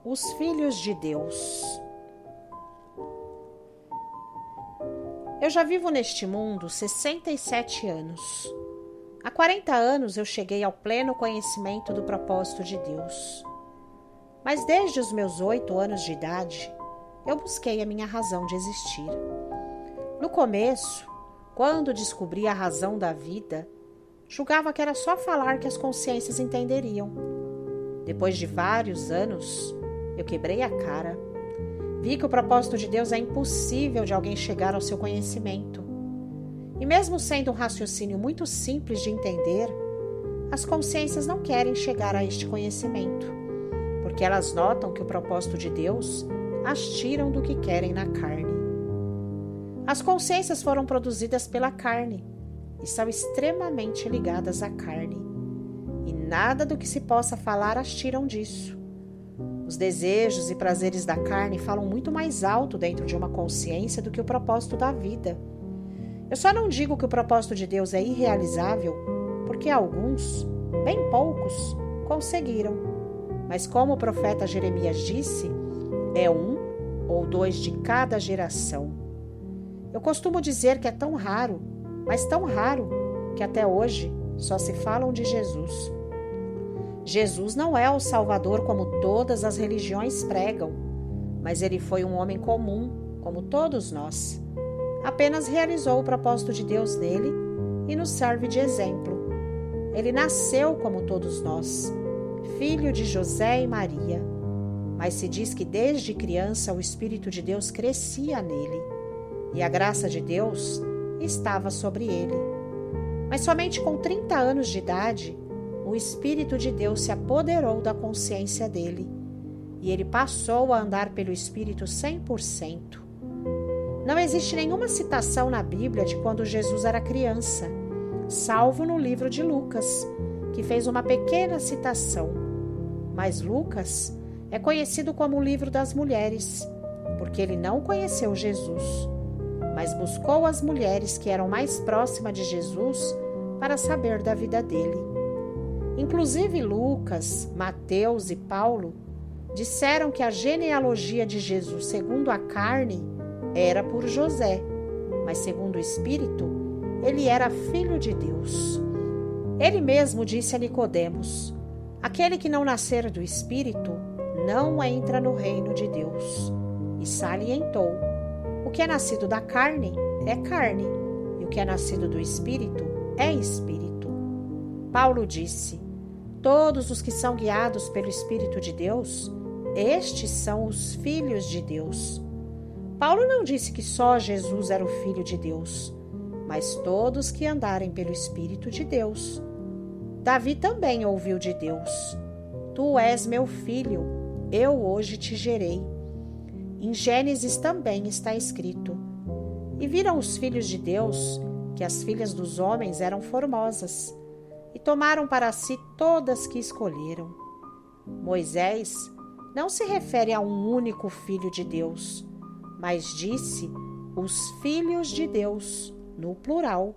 Os filhos de Deus. Eu já vivo neste mundo 67 anos. Há 40 anos eu cheguei ao pleno conhecimento do propósito de Deus. Mas desde os meus 8 anos de idade, eu busquei a minha razão de existir. No começo, quando descobri a razão da vida, julgava que era só falar que as consciências entenderiam. Depois de vários anos, eu quebrei a cara. Vi que o propósito de Deus é impossível de alguém chegar ao seu conhecimento. E mesmo sendo um raciocínio muito simples de entender, as consciências não querem chegar a este conhecimento, porque elas notam que o propósito de Deus as tiram do que querem na carne. As consciências foram produzidas pela carne e são extremamente ligadas à carne. E nada do que se possa falar as tiram disso. Os desejos e prazeres da carne falam muito mais alto dentro de uma consciência do que o propósito da vida. Eu só não digo que o propósito de Deus é irrealizável, porque alguns, bem poucos, conseguiram. Mas como o profeta Jeremias disse, é 1 ou 2 de cada geração. Eu costumo dizer que é tão raro, mas tão raro, que até hoje só se falam de Jesus. Jesus não é o Salvador como todas as religiões pregam, mas ele foi um homem comum, como todos nós. Apenas realizou o propósito de Deus nele e nos serve de exemplo. Ele nasceu como todos nós, filho de José e Maria, mas se diz que desde criança o Espírito de Deus crescia nele e a graça de Deus estava sobre ele. Mas somente com 30 anos de idade, o Espírito de Deus se apoderou da consciência dele e ele passou a andar pelo Espírito 100%. Não existe nenhuma citação na Bíblia de quando Jesus era criança, salvo no livro de Lucas, que fez uma pequena citação. Mas Lucas é conhecido como o livro das mulheres, porque ele não conheceu Jesus, mas buscou as mulheres que eram mais próximas de Jesus para saber da vida dele. Inclusive Lucas, Mateus e Paulo disseram que a genealogia de Jesus segundo a carne era por José, mas segundo o Espírito, ele era filho de Deus. Ele mesmo disse a Nicodemos: aquele que não nascer do Espírito não entra no reino de Deus. E salientou: o que é nascido da carne é carne, e o que é nascido do Espírito é Espírito. Paulo disse: todos os que são guiados pelo Espírito de Deus, estes são os filhos de Deus. Paulo não disse que só Jesus era o Filho de Deus, mas todos que andarem pelo Espírito de Deus. Davi também ouviu de Deus: tu és meu filho, eu hoje te gerei. Em Gênesis também está escrito: e viram os filhos de Deus que as filhas dos homens eram formosas, e tomaram para si todas que escolheram. Moisés não se refere a um único filho de Deus, mas disse os filhos de Deus, no plural.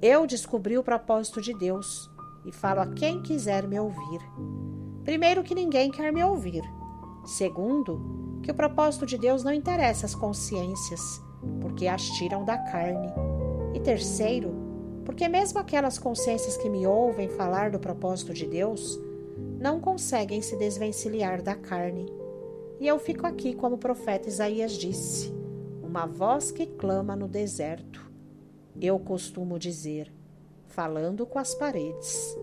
Eu descobri o propósito de Deus e falo a quem quiser me ouvir. Primeiro, que ninguém quer me ouvir. Segundo, que o propósito de Deus não interessa às consciências, porque as tiram da carne. E terceiro, porque mesmo aquelas consciências que me ouvem falar do propósito de Deus não conseguem se desvencilhar da carne. E eu fico aqui como o profeta Isaías disse: uma voz que clama no deserto. Eu costumo dizer, falando com as paredes.